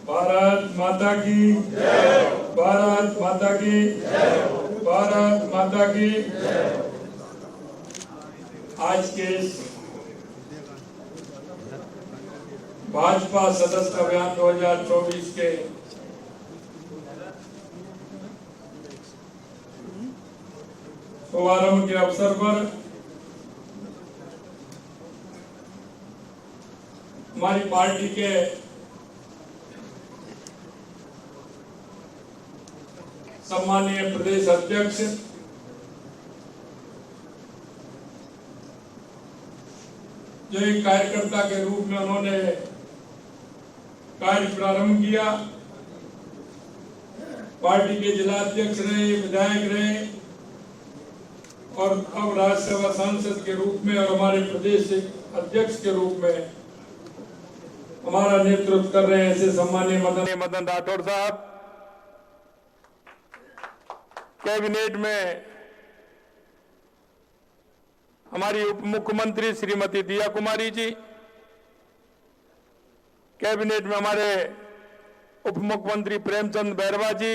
भारत माता की भारत माता की भारत माता की। आज के भाजपा सदस्य अभियान 2024 के शुभारंभ के अवसर पर हमारी पार्टी के सम्मानीय प्रदेश अध्यक्ष जो एक कार्यकर्ता के रूप में उन्होंने कार्य प्रारंभ किया, पार्टी के जिला अध्यक्ष रहे, विधायक रहे और अब राज्यसभा सांसद के रूप में और हमारे प्रदेश अध्यक्ष के रूप में हमारा नेतृत्व कर रहे हैं ऐसे सम्मानीय मदन राठौड़ साहब। कैबिनेट में हमारी उप मुख्यमंत्री श्रीमती दिया कुमारी जी, कैबिनेट में हमारे उप मुख्यमंत्री प्रेमचंद बैरवा जी,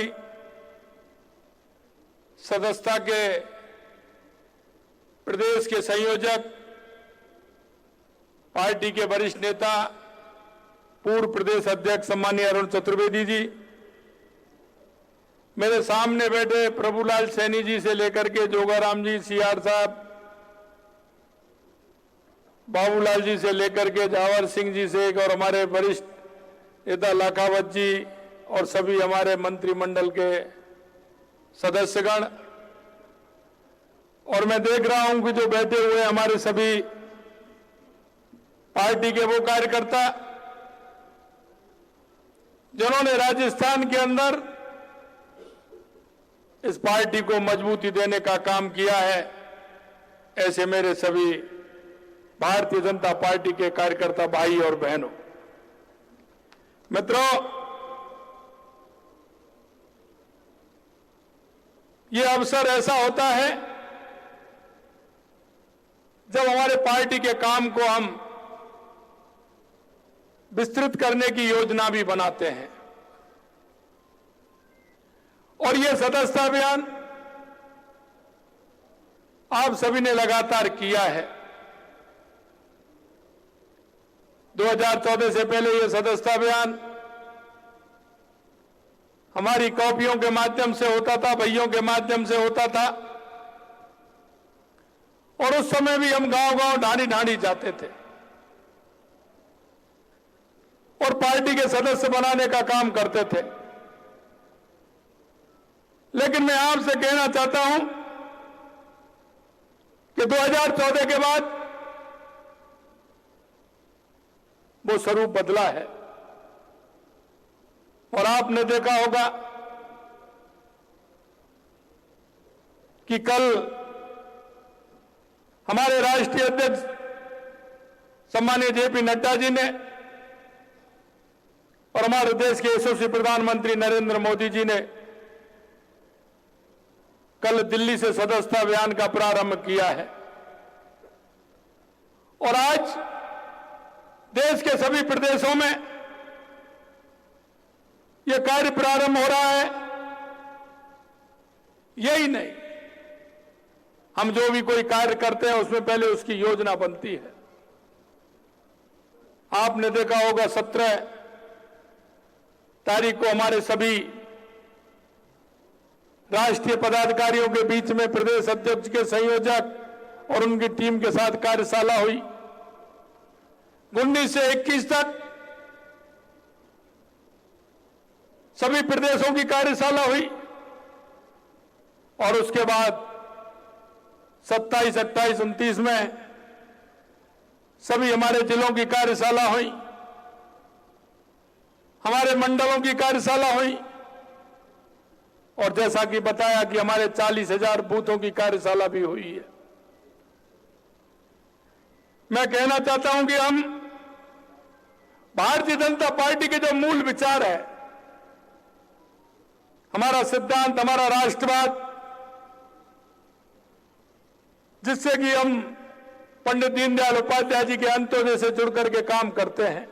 सदस्यता के प्रदेश के संयोजक, पार्टी के वरिष्ठ नेता, पूर्व प्रदेश अध्यक्ष सम्मानीय अरुण चतुर्वेदी जी, मेरे सामने बैठे प्रभुलाल सैनी जी से लेकर के जोगाराम जी, सीआर साहब, बाबूलाल जी से लेकर के जावर सिंह जी से और हमारे वरिष्ठ नेता लाखावत जी और सभी हमारे मंत्रिमंडल के सदस्यगण, और मैं देख रहा हूं कि जो बैठे हुए हमारे सभी पार्टी के वो कार्यकर्ता जिन्होंने राजस्थान के अंदर इस पार्टी को मजबूती देने का काम किया है, ऐसे मेरे सभी भारतीय जनता पार्टी के कार्यकर्ता भाई और बहनों, मित्रों, ये अवसर ऐसा होता है जब हमारे पार्टी के काम को हम विस्तृत करने की योजना भी बनाते हैं। और ये सदस्यता अभियान आप सभी ने लगातार किया है। 2014 से पहले ये सदस्यता अभियान हमारी कॉपियों के माध्यम से होता था, बहियों के माध्यम से होता था, और उस समय भी हम गांव-गांव, ढाणी-ढाणी जाते थे और पार्टी के सदस्य बनाने का काम करते थे। लेकिन मैं आपसे कहना चाहता हूं कि 2014 के बाद वो स्वरूप बदला है और आपने देखा होगा कि कल हमारे राष्ट्रीय अध्यक्ष सम्मानीय जेपी नड्डा जी ने और हमारे देश के यशस्वी प्रधानमंत्री नरेंद्र मोदी जी ने कल दिल्ली से सदस्यता अभियान का प्रारंभ किया है। और आज देश के सभी प्रदेशों में यह कार्य प्रारंभ हो रहा है। यही नहीं, हम जो भी कोई कार्य करते हैं उसमें पहले उसकी योजना बनती है। आपने देखा होगा 17 तारीख को हमारे सभी राष्ट्रीय पदाधिकारियों के बीच में प्रदेश अध्यक्ष के संयोजक और उनकी टीम के साथ कार्यशाला हुई। 19 से 21 तक सभी प्रदेशों की कार्यशाला हुई और उसके बाद 27, 28, 29 में सभी हमारे जिलों की कार्यशाला हुई, हमारे मंडलों की कार्यशाला हुई और जैसा कि बताया कि हमारे 40,000 बूथों की कार्यशाला भी हुई है। मैं कहना चाहता हूं कि हम भारतीय जनता पार्टी के जो मूल विचार है, हमारा सिद्धांत, हमारा राष्ट्रवाद, जिससे कि हम पंडित दीनदयाल उपाध्याय जी के अंत्योदय से जुड़ करके काम करते हैं।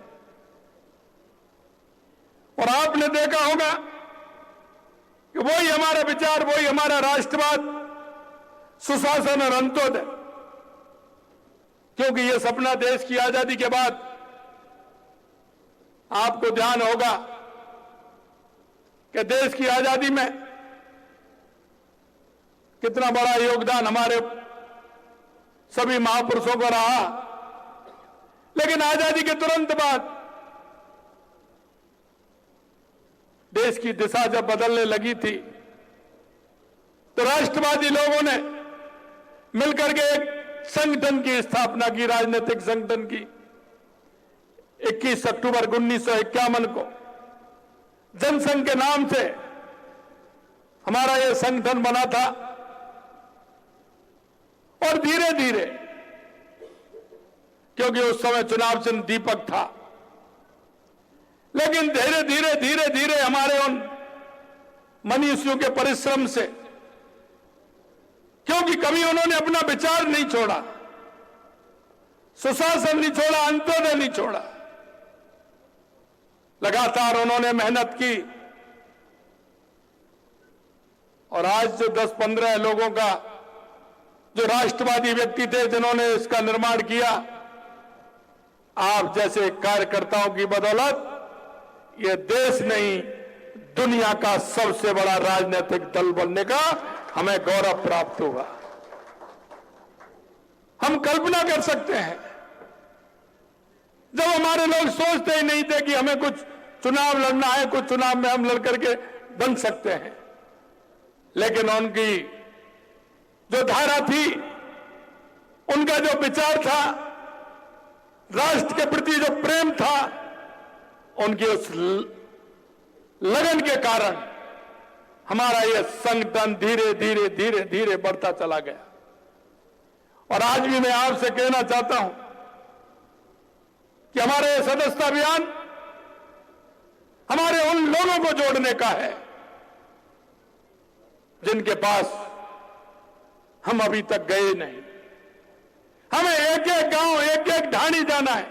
और आपने देखा होगा कि वही हमारा विचार, वही हमारा राष्ट्रवाद, सुशासन और अंत्योदय, क्योंकि यह सपना देश की आजादी के बाद आपको ध्यान होगा कि देश की आजादी में कितना बड़ा योगदान हमारे सभी महापुरुषों को रहा। लेकिन आजादी के तुरंत बाद देश की दिशा जब बदलने लगी थी तो राष्ट्रवादी लोगों ने मिलकर के एक संगठन की स्थापना की, राजनीतिक संगठन की। 21 अक्टूबर 1951 को जनसंघ के नाम से हमारा यह संगठन बना था। और धीरे धीरे, क्योंकि उस समय चुनाव चिन्ह दीपक था, लेकिन धीरे धीरे धीरे धीरे हमारे उन मनीषियों के परिश्रम से, क्योंकि कभी उन्होंने अपना विचार नहीं छोड़ा, सुशासन नहीं छोड़ा, अंत्योदय नहीं छोड़ा, लगातार उन्होंने मेहनत की। और आज जो 10-15 लोगों का जो राष्ट्रवादी व्यक्ति थे जिन्होंने इसका निर्माण किया, आप जैसे कार्यकर्ताओं की बदौलत यह देश नहीं दुनिया का सबसे बड़ा राजनीतिक दल बनने का हमें गौरव प्राप्त हुआ। हम कल्पना कर सकते हैं जब हमारे लोग सोचते ही नहीं थे कि हमें कुछ चुनाव लड़ना है, कुछ चुनाव में हम लड़ करके बन सकते हैं, लेकिन उनकी जो धारा थी, उनका जो विचार था, राष्ट्र के प्रति जो प्रेम था, उनकी उस लगन के कारण हमारा यह संगठन धीरे धीरे धीरे धीरे बढ़ता चला गया। और आज भी मैं आपसे कहना चाहता हूं कि हमारे सदस्यता अभियान हमारे उन लोगों को जोड़ने का है जिनके पास हम अभी तक गए नहीं। हमें एक एक गांव, एक एक ढाणी जाना है,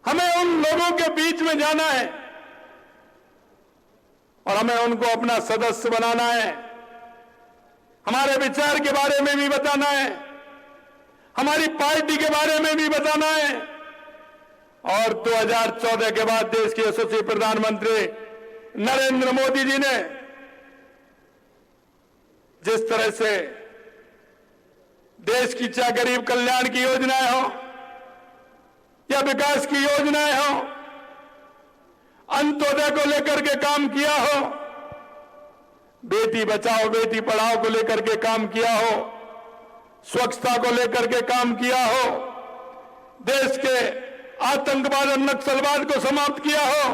हमें उन लोगों के बीच में जाना है और हमें उनको अपना सदस्य बनाना है, हमारे विचार के बारे में भी बताना है, हमारी पार्टी के बारे में भी बताना है। और 2014 के बाद देश के यशस्वी प्रधानमंत्री नरेंद्र मोदी जी ने जिस तरह से देश की चाहे गरीब कल्याण की योजनाएं हो या विकास की योजनाएं हो, अंत्योदय को लेकर के काम किया हो, बेटी बचाओ बेटी पढ़ाओ को लेकर के काम किया हो, स्वच्छता को लेकर के काम किया हो, देश के आतंकवाद और नक्सलवाद को समाप्त किया हो,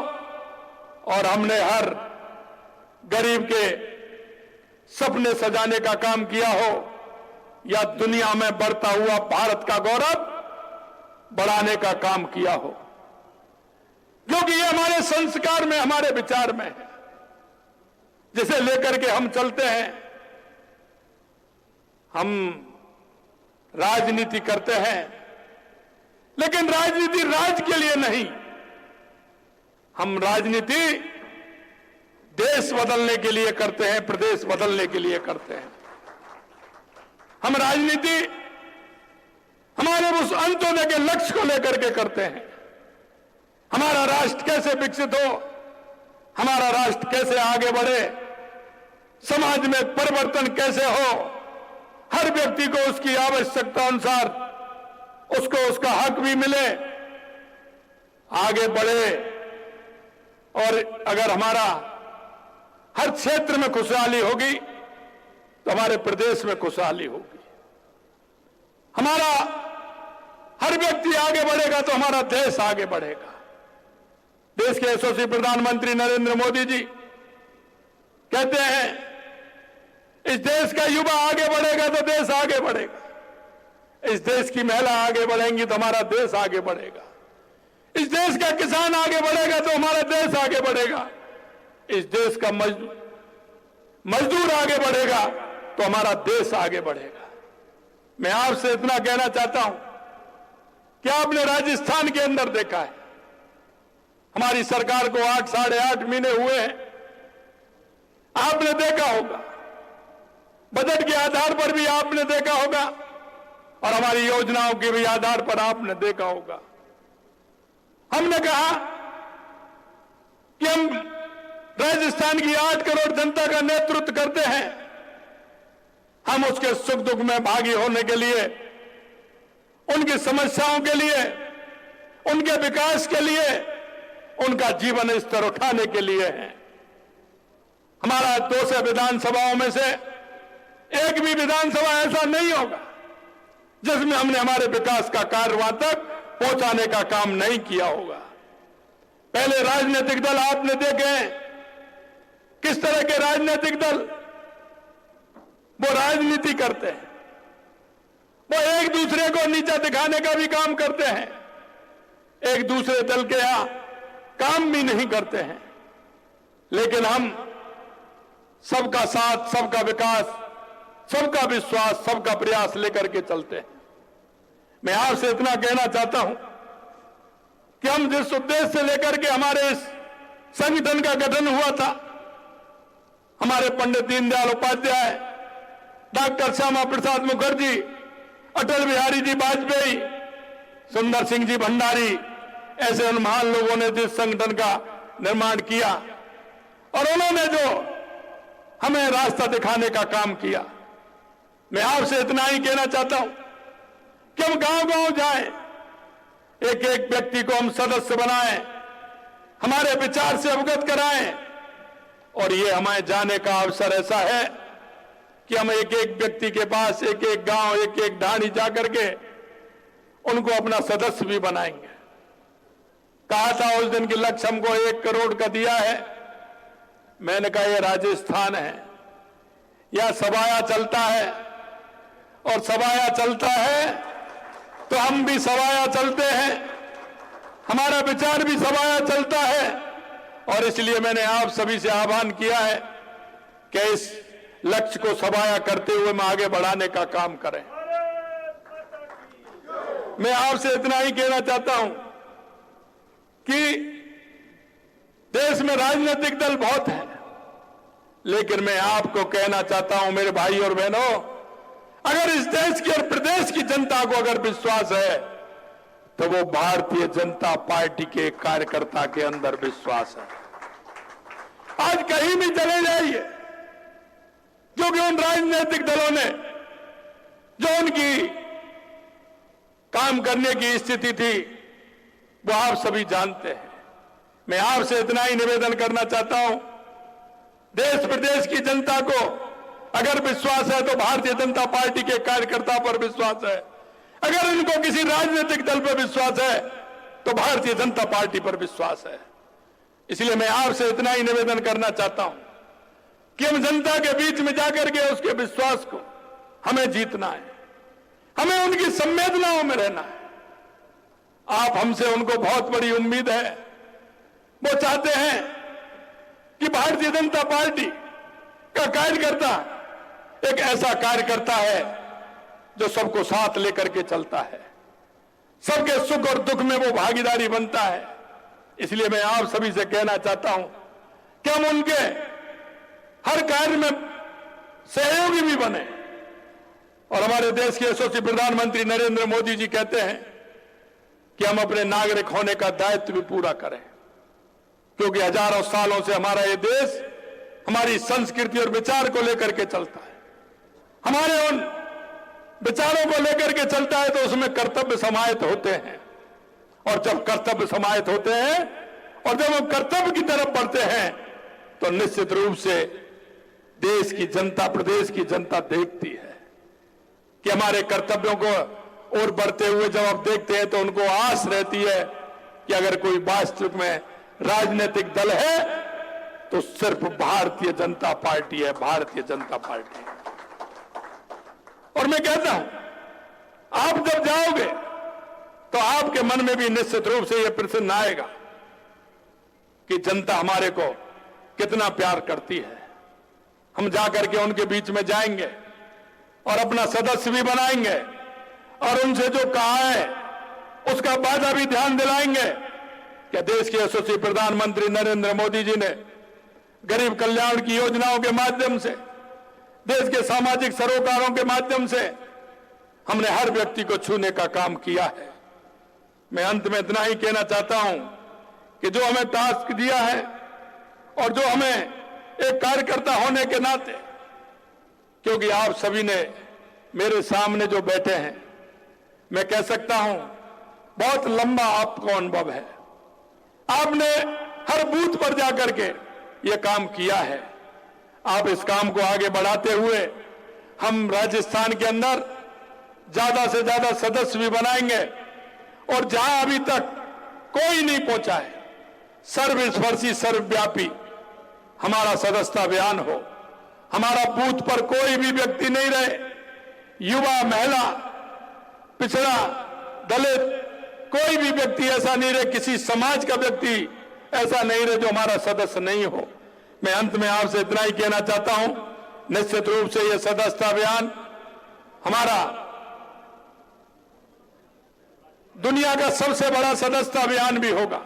और हमने हर गरीब के सपने सजाने का काम किया हो, या दुनिया में बढ़ता हुआ भारत का गौरव बढ़ाने का काम किया हो, क्योंकि ये हमारे संस्कार में, हमारे विचार में है, जिसे लेकर के हम चलते हैं। हम राजनीति करते हैं, लेकिन राजनीति राज के लिए नहीं, हम राजनीति देश बदलने के लिए करते हैं, प्रदेश बदलने के लिए करते हैं। हम राजनीति हमारे उस अंत्योदय के लक्ष्य को लेकर के करते हैं। हमारा राष्ट्र कैसे विकसित हो, हमारा राष्ट्र कैसे आगे बढ़े, समाज में परिवर्तन कैसे हो, हर व्यक्ति को उसकी आवश्यकता अनुसार उसको उसका हक भी मिले, आगे बढ़े, और अगर हमारा हर क्षेत्र में खुशहाली होगी तो हमारे प्रदेश में खुशहाली होगी। हमारा हर व्यक्ति आगे बढ़ेगा तो हमारा देश आगे बढ़ेगा। देश के यशस्वी प्रधानमंत्री नरेंद्र मोदी जी कहते हैं, इस देश का युवा आगे बढ़ेगा तो देश आगे बढ़ेगा, इस देश की महिला आगे बढ़ेंगी तो हमारा देश आगे बढ़ेगा, इस देश का किसान आगे बढ़ेगा तो हमारा देश आगे बढ़ेगा, इस देश का मजदूर आगे बढ़ेगा तो हमारा देश आगे बढ़ेगा। मैं आपसे इतना कहना चाहता हूं कि आपने राजस्थान के अंदर देखा है, हमारी सरकार को 8 साढ़े 8 महीने हुए हैं। आपने देखा होगा, बजट के आधार पर भी आपने देखा होगा और हमारी योजनाओं के भी आधार पर आपने देखा होगा। हमने कहा कि हम राजस्थान की 8 करोड़ जनता का नेतृत्व करते हैं। हम उसके सुख दुख में भागी होने के लिए, उनकी समस्याओं के लिए, उनके विकास के लिए, उनका जीवन स्तर उठाने के लिए हैं। हमारा 200 विधानसभाओं में से एक भी विधानसभा ऐसा नहीं होगा जिसमें हमने हमारे विकास का कार्य वहां तक पहुंचाने का काम नहीं किया होगा। पहले राजनीतिक दल आपने देखे हैं, किस तरह के राजनीतिक दल वो राजनीति करते हैं, वो एक दूसरे को नीचा दिखाने का भी काम करते हैं, एक दूसरे दल के यहां काम भी नहीं करते हैं। लेकिन हम सबका साथ, सबका विकास, सबका विश्वास, सबका प्रयास लेकर के चलते हैं। मैं आपसे इतना कहना चाहता हूं कि हम जिस उद्देश्य से लेकर के हमारे इस संगठन का गठन हुआ था, हमारे पंडित दीनदयाल उपाध्याय, डॉक्टर श्यामा प्रसाद मुखर्जी, अटल बिहारी जी वाजपेयी, सुंदर सिंह जी भंडारी, ऐसे उन महान लोगों ने जिस संगठन का निर्माण किया और उन्होंने जो हमें रास्ता दिखाने का काम किया, मैं आपसे इतना ही कहना चाहता हूं कि हम गांव-गांव जाएं, एक एक व्यक्ति को हम सदस्य बनाएं, हमारे विचार से अवगत कराएं। और ये हमें जाने का अवसर ऐसा है कि हम एक एक व्यक्ति के पास, एक एक गांव, एक एक ढाणी जाकर के उनको अपना सदस्य भी बनाएंगे। कहा था उस दिन की लक्ष्य हमको 1 करोड़ का दिया है। मैंने कहा ये राजस्थान है, यह सभाया चलता है और सभाया चलता है तो हम भी सभाया चलते हैं, हमारा विचार भी सभाया चलता है। और इसलिए मैंने आप सभी से आह्वान किया है कि इस लक्ष्य को सभाया करते हुए हम आगे बढ़ाने का काम करें। मैं आपसे इतना ही कहना चाहता हूं कि देश में राजनीतिक दल बहुत हैं, लेकिन मैं आपको कहना चाहता हूं मेरे भाई और बहनों, अगर इस देश की और प्रदेश की जनता को अगर विश्वास है तो वो भारतीय जनता पार्टी के कार्यकर्ता के अंदर विश्वास है। आज कहीं भी चले जाइए, क्योंकि उन राजनीतिक दलों ने जो उनकी काम करने की स्थिति थी वो आप सभी जानते हैं। मैं आपसे इतना ही निवेदन करना चाहता हूं, देश प्रदेश की जनता को अगर विश्वास है तो भारतीय जनता पार्टी के कार्यकर्ता पर विश्वास है, अगर इनको किसी राजनीतिक दल पर विश्वास है तो भारतीय जनता पार्टी पर विश्वास है। इसलिए मैं आपसे इतना ही निवेदन करना चाहता हूं कि हम जनता के बीच में जाकर के उसके विश्वास को हमें जीतना है, हमें उनकी संवेदनाओं में रहना है। आप हमसे उनको बहुत बड़ी उम्मीद है, वो चाहते हैं कि भारतीय जनता पार्टी का कार्यकर्ता एक ऐसा कार्यकर्ता है जो सबको साथ लेकर के चलता है, सबके सुख और दुख में वो भागीदारी बनता है। इसलिए मैं आप सभी से कहना चाहता हूं कि हम उनके हर कार्य में सहयोगी भी बने। और हमारे देश के यशस्वी प्रधानमंत्री नरेंद्र मोदी जी कहते हैं कि हम अपने नागरिक होने का दायित्व भी पूरा करें, क्योंकि हजारों सालों से हमारा ये देश हमारी संस्कृति और विचार को लेकर के चलता है। हमारे उन विचारों को लेकर के चलता है तो उसमें कर्तव्य समाहित होते हैं, और जब कर्तव्य समाहित होते हैं और जब हम कर्तव्य की तरफ बढ़ते हैं तो निश्चित रूप से देश की जनता, प्रदेश की जनता देखती है कि हमारे कर्तव्यों को और बढ़ते हुए जब आप देखते हैं तो उनको आस रहती है कि अगर कोई वास्तविक में राजनीतिक दल है तो सिर्फ भारतीय जनता पार्टी है, भारतीय जनता पार्टी है। और मैं कहता हूं, आप जब जाओगे तो आपके मन में भी निश्चित रूप से यह प्रश्न आएगा कि जनता हमारे को कितना प्यार करती है। हम जाकर के उनके बीच में जाएंगे और अपना सदस्य भी बनाएंगे और उनसे जो कहा है उसका वादा भी ध्यान दिलाएंगे कि देश के यशस्वी प्रधानमंत्री नरेंद्र मोदी जी ने गरीब कल्याण की योजनाओं के माध्यम से, देश के सामाजिक सरोकारों के माध्यम से हमने हर व्यक्ति को छूने का काम किया है। मैं अंत में इतना ही कहना चाहता हूं कि जो हमें टास्क दिया है और जो हमें एक कार्यकर्ता होने के नाते, क्योंकि आप सभी ने मेरे सामने जो बैठे हैं, मैं कह सकता हूं बहुत लंबा आपको अनुभव है। आपने हर बूथ पर जाकर के ये काम किया है। आप इस काम को आगे बढ़ाते हुए हम राजस्थान के अंदर ज्यादा से ज्यादा सदस्य भी बनाएंगे और जहां अभी तक कोई नहीं पहुंचा है, सर्वस्पर्शी सर्वव्यापी हमारा सदस्यता अभियान हो। हमारा बूथ पर कोई भी व्यक्ति नहीं रहे, युवा, महिला, पिछड़ा, दलित, कोई भी व्यक्ति ऐसा नहीं रहे, किसी समाज का व्यक्ति ऐसा नहीं रहे जो हमारा सदस्य नहीं हो। मैं अंत में आपसे इतना ही कहना चाहता हूं, निश्चित रूप से यह सदस्यता अभियान हमारा दुनिया का सबसे बड़ा सदस्यता अभियान भी होगा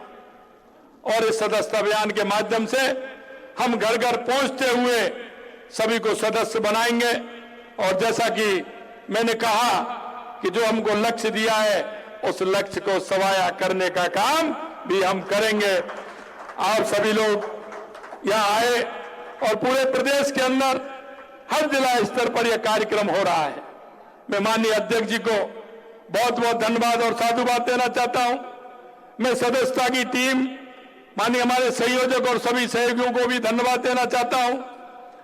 और इस सदस्यता अभियान के माध्यम से हम घर घर पहुंचते हुए सभी को सदस्य बनाएंगे। और जैसा कि मैंने कहा कि जो हमको लक्ष्य दिया है उस लक्ष्य को सवाया करने का काम भी हम करेंगे। आप सभी लोग यहां आए और पूरे प्रदेश के अंदर हर जिला स्तर पर यह कार्यक्रम हो रहा है। मैं माननीय अध्यक्ष जी को बहुत बहुत धन्यवाद और साधुवाद देना चाहता हूं। मैं सदस्यता की टीम, माननीय हमारे संयोजक और सभी सहयोगियों को भी धन्यवाद देना चाहता हूं।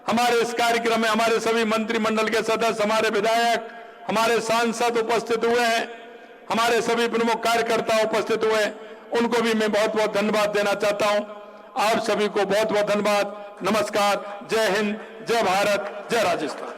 हमारे इस कार्यक्रम में हमारे सभी मंत्रिमंडल के सदस्य, हमारे विधायक, हमारे सांसद उपस्थित हुए हैं, हमारे सभी प्रमुख कार्यकर्ता उपस्थित हुए, उनको भी मैं बहुत बहुत धन्यवाद देना चाहता हूं। आप सभी को बहुत बहुत धन्यवाद। नमस्कार। जय हिंद, जय भारत, जय राजस्थान।